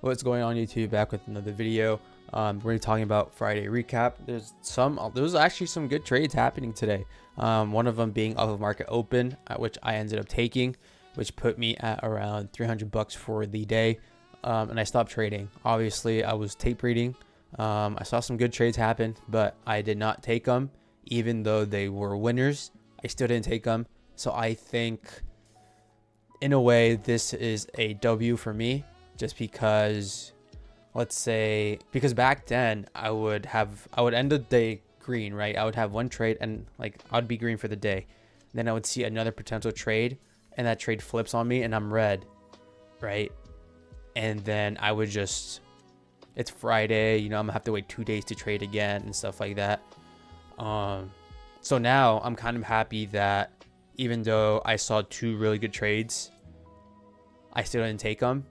What's going on, YouTube? Back with another video. We're gonna be talking about Friday recap. There's actually some good trades happening today. One of them being off of market open, which I ended up taking, which put me at around 300 bucks for the day. And I stopped trading. Obviously, I was tape reading. I saw some good trades happen, but I did not take them, even though they were winners. I still didn't take them. So I think, in a way, this is a W for me. Just because, let's say, because back then I would end the day green, right? I would have one trade and like I'd be green for the day. Then I would see another potential trade and that trade flips on me and I'm red, right? And then I would just, it's Friday, I'm gonna have to wait 2 days to trade again and stuff like that. So now I'm kind of happy that even though I saw two really good trades, I still didn't take them.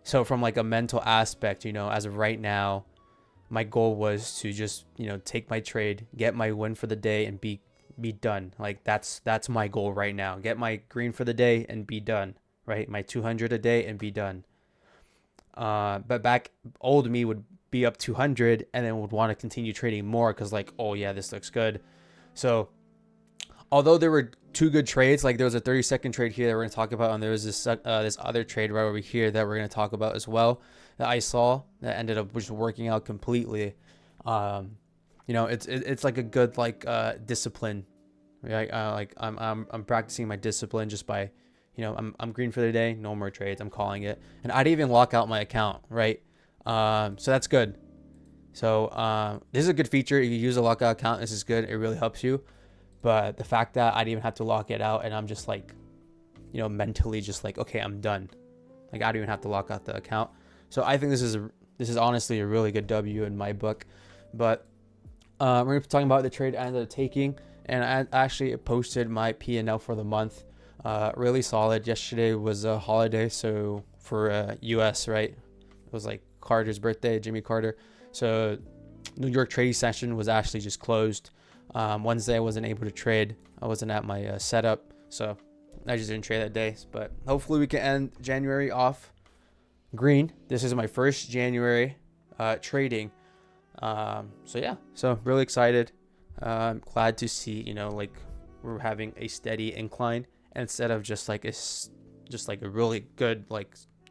So from like a mental aspect, as of right now, my goal was to just, take my trade, get my win for the day and be done. Like that's my goal right now. Get my green for the day and be done, right? My 200 a day and be done. But back old me would be up 200 and then would want to continue trading more because like, oh yeah, this looks good. So although there were two good trades, like there was a 30-second trade here that we're going to talk about, and there was this other trade right over here that we're going to talk about as well that I saw that ended up just working out completely. It's like a good discipline, right? I'm practicing my discipline just by, I'm green for the day, no more trades, I'm calling it, and I'd even lock out my account, right? So that's good. So this is a good feature. If you use a lockout account, this is good. It really helps you. But the fact that I didn't even have to lock it out and I'm just like, mentally just like, okay, I'm done. Like I don't even have to lock out the account. So I think this is honestly a really good W in my book. But we're going to be talking about the trade I ended up taking. And I actually posted my P&L for the month. Really solid. Yesterday was a holiday. So for US, right? It was like Carter's birthday, Jimmy Carter. So New York trading session was actually just closed. Wednesday I wasn't able to trade. I wasn't at my setup, so I just didn't trade that day. But hopefully we can end January off green. This is my first January trading. So yeah, so really excited. Glad to see, we're having a steady incline instead of just like a really good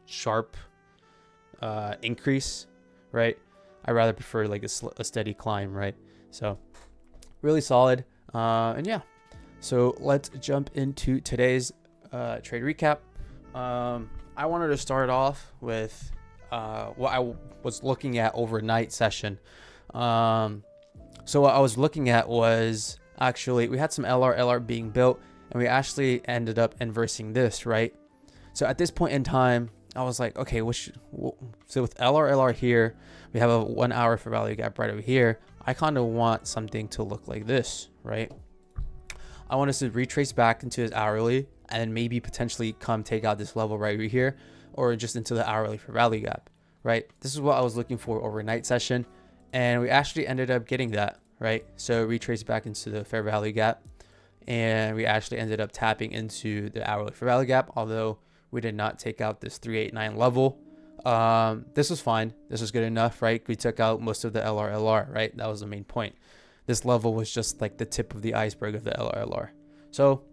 sharp increase, right? I rather prefer like a steady climb, right? So really solid. And yeah, so let's jump into today's trade recap. I wanted to start off with what I was looking at overnight session. So what I was looking at was actually we had some LR being built and we actually ended up inversing this, right? So at this point in time, I was like, okay, so with LR here, we have a 1 hour for value gap right over here. I kind of want something to look like this, right? I want us to retrace back into his hourly and maybe potentially come take out this level right over here or just into the hourly for value gap, right? This is what I was looking for overnight session. And we actually ended up getting that, right? So retrace back into the fair value gap. And we actually ended up tapping into the hourly fair value gap, although we did not take out this 389 level. This was fine. This was good enough, right? We took out most of the LR, right? That was the main point. This level was just like the tip of the iceberg of the LR. So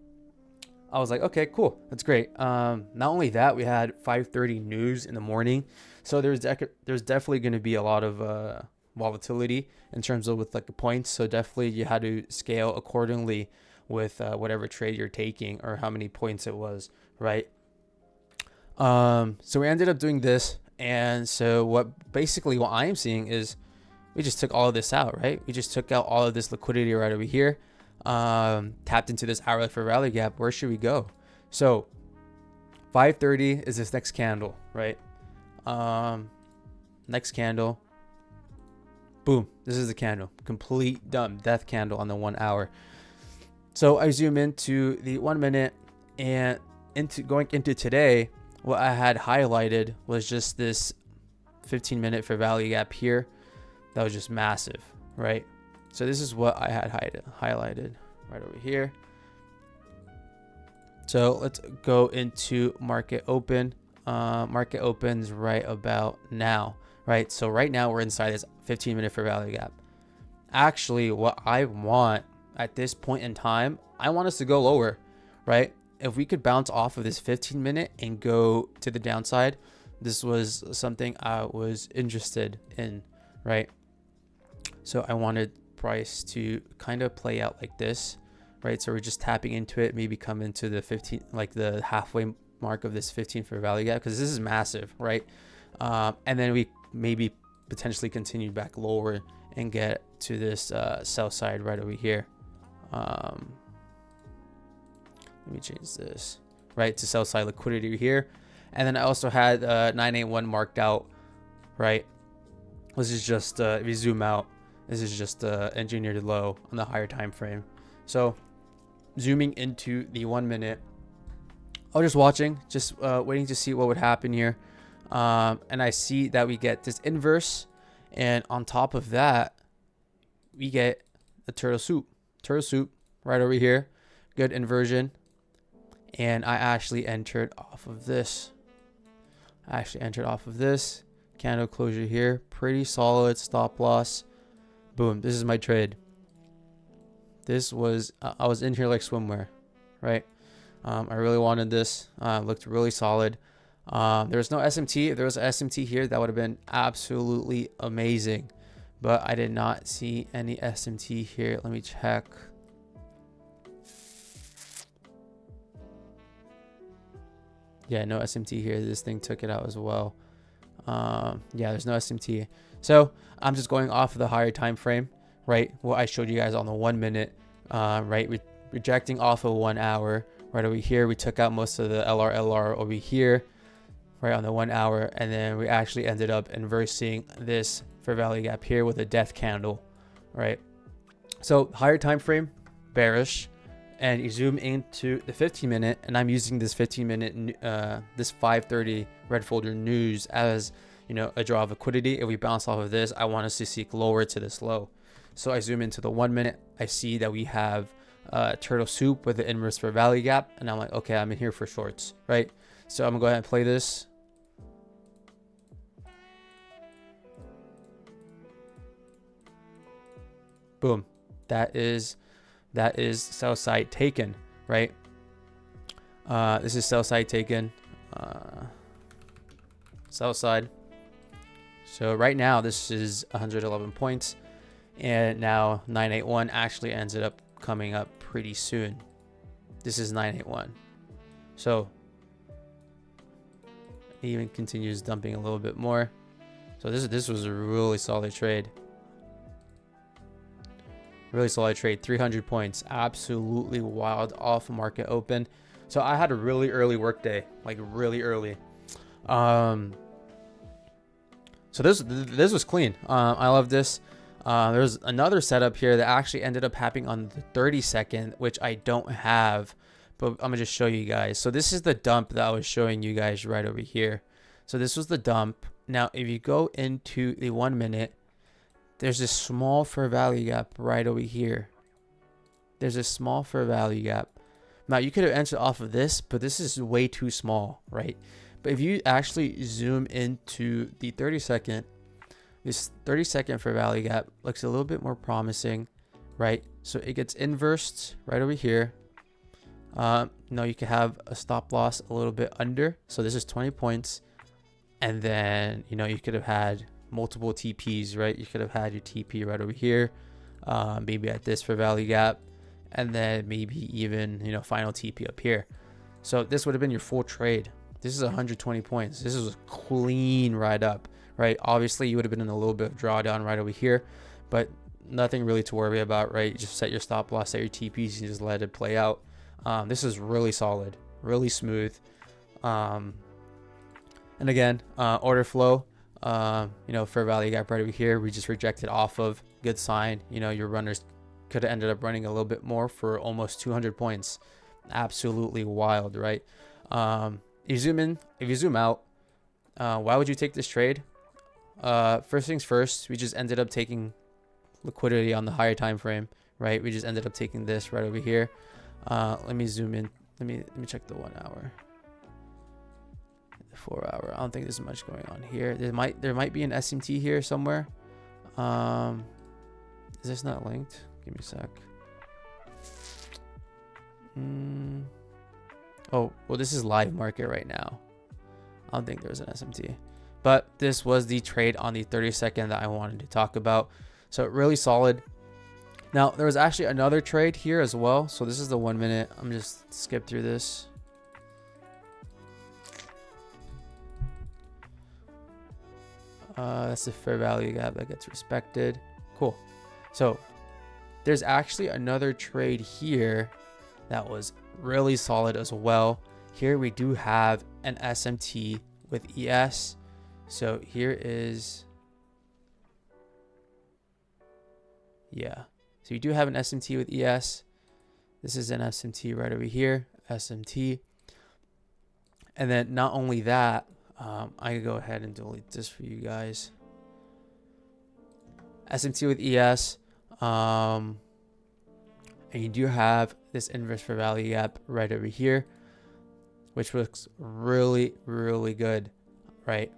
I was like, okay, cool. That's great. Not only that, we had 5:30 news in the morning. So there's definitely going to be a lot of volatility in terms of with the points. So definitely you had to scale accordingly with whatever trade you're taking or how many points it was, right? So we ended up doing this. And so what I am seeing is we just took all of this out, right? We just took out all of this liquidity right over here, tapped into this hourly for value gap. Where should we go? So 5:30 is this next candle, right? Next candle. Boom. This is the candle. Complete dumb death candle on the 1 hour. So I zoom into the 1 minute and going into today. What I had highlighted was just this 15-minute for value gap here. That was just massive, right? So this is what I had highlighted right over here. So let's go into market open. market opens right about now, right? So right now we're inside this 15-minute fair value gap. Actually, what I want at this point in time, I want us to go lower, right? If we could bounce off of this 15-minute and go to the downside, this was something I was interested in, right? So I wanted price to kind of play out like this, right? So we're just tapping into it, maybe come into the 15, like the halfway mark of this 15 fair value gap, because this is massive, right? And then we maybe potentially continue back lower and get to this sell side right over here. Let me change this, right, to sell side liquidity here. And then I also had 981 marked out, right? This is just if you zoom out, this is just engineered low on the higher time frame. So zooming into the 1 minute, I was just watching, just waiting to see what would happen here. And I see that we get this inverse, and on top of that, we get a turtle soup right over here. Good inversion. And I actually entered off of this. Candle closure here. Pretty solid stop loss. Boom. This is my trade. This was, I was in here like swimwear, right? I really wanted this. Looked really solid. There was no SMT. If there was an SMT here, that would have been absolutely amazing. But I did not see any SMT here. Let me check. Yeah, no SMT here. This thing took it out as well. Yeah, there's no SMT. So I'm just going off of the higher time frame, right? What I showed you guys on the 1 minute, right? Rejecting off of 1 hour right over here. We took out most of the LR over here, right on the 1 hour, and then we actually ended up inversing this fair value gap here with a death candle, right? So higher time frame, bearish. And you zoom into the 15-minute, and I'm using this 15-minute, this 5:30 red folder news as, you know, a draw of liquidity. If we bounce off of this, I want us to seek lower to this low. So I zoom into the 1 minute. I see that we have turtle soup with the inverse fair value gap, and I'm like, okay, I'm in here for shorts, right? So I'm gonna go ahead and play this. Boom. That is sell side taken, right? This is sell side taken, sell side. So right now this is 111 points, and now 981 actually ended up coming up pretty soon. This is 981. So it even continues dumping a little bit more. So this was a really solid trade. Really solid trade, 300 points, absolutely wild off market open. So I had a really early work day, like really early. So this was clean. I love this. There's another setup here that actually ended up happening on the 30-second, which I don't have, but I'm gonna just show you guys. So this is the dump that I was showing you guys right over here. So this was the dump. Now, if you go into the 1 minute, there's this small fair value gap right over here. There's a small fair value gap. Now, you could have entered off of this, but this is way too small, right? But if you actually zoom into the 30-second, this 30-second fair value gap looks a little bit more promising, right? So it gets inversed right over here. Now you can have a stop loss a little bit under. So this is 20 points. And then, you know, you could have had multiple TPs, right? You could have had your TP right over here, maybe at this fair value gap, and then maybe even, you know, final TP up here. So this would have been your full trade. This is 120 points. This is a clean ride up, right? Obviously you would have been in a little bit of drawdown right over here, but nothing really to worry about, right? You just set your stop loss, set your TPs, and just let it play out. This is really solid, really smooth. And again, order flow, you know, fair value gap right over here, we just rejected off of. Good sign. You know, your runners could have ended up running a little bit more for almost 200 points. Absolutely wild, right? You zoom in, if you zoom out, why would you take this trade? First things first, we just ended up taking liquidity on the higher time frame, right? We just ended up taking this right over here. Let me zoom in. Let me check the 1 hour. 4 hour. I don't think there's much going on here. There might be an SMT here somewhere. Is this not linked? Give me a sec. Oh, well, this is live market right now. I don't think there's an SMT, but this was the trade on the 30-second that I wanted to talk about. So really solid. Now there was actually another trade here as well. So this is the 1 minute. I'm just skip through this. That's the fair value gap that gets respected. Cool. So there's actually another trade here that was really solid as well. Here we do have an SMT with ES. So here is, yeah. So you do have an SMT with ES. This is an SMT right over here, SMT. And then not only that, I can go ahead and delete this for you guys. SMT with ES. And you do have this inverse fair value gap right over here, which looks really, really good, right?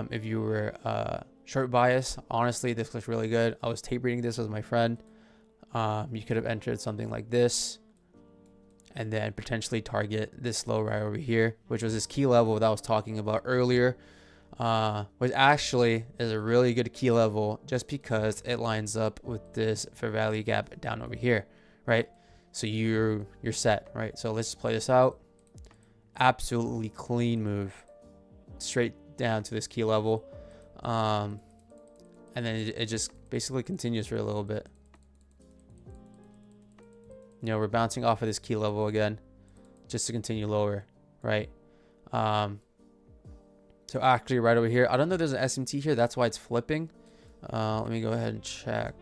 If you were short bias, honestly, this looks really good. I was tape reading this with my friend. You could have entered something like this and then potentially target this low right over here, which was this key level that I was talking about earlier, which actually is a really good key level just because it lines up with this fair value gap down over here, right? So you're set, right? So let's play this out. Absolutely clean move straight down to this key level, and then it just basically continues for a little bit. You know, we're bouncing off of this key level again just to continue lower, right? So actually right over here, I don't know if there's an SMT here, that's why it's flipping. Let me go ahead and check.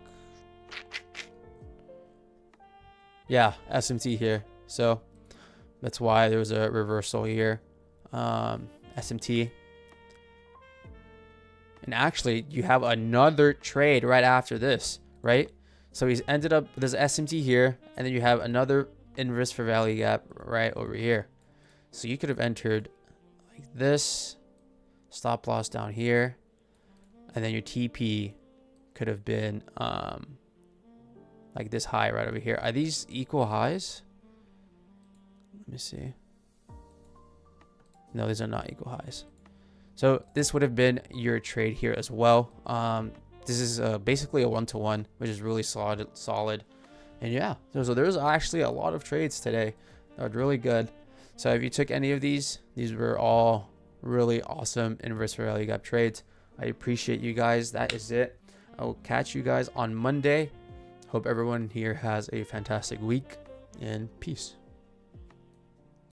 Yeah, SMT here. So that's why there was a reversal here. SMT. And actually, you have another trade right after this, right? So he's ended up, there's an SMT here, and then you have another inverse fair value gap right over here. So you could have entered like this, stop loss down here, and then your TP could have been like this high right over here. Are these equal highs? Let me see. No, these are not equal highs. So this would have been your trade here as well. This is basically a 1-to-1, which is really solid. And yeah, so there's actually a lot of trades today that were really good. So if you took any of these were all really awesome inverse fair value gap trades. I appreciate you guys. That is it. I will catch you guys on Monday. Hope everyone here has a fantastic week, and peace.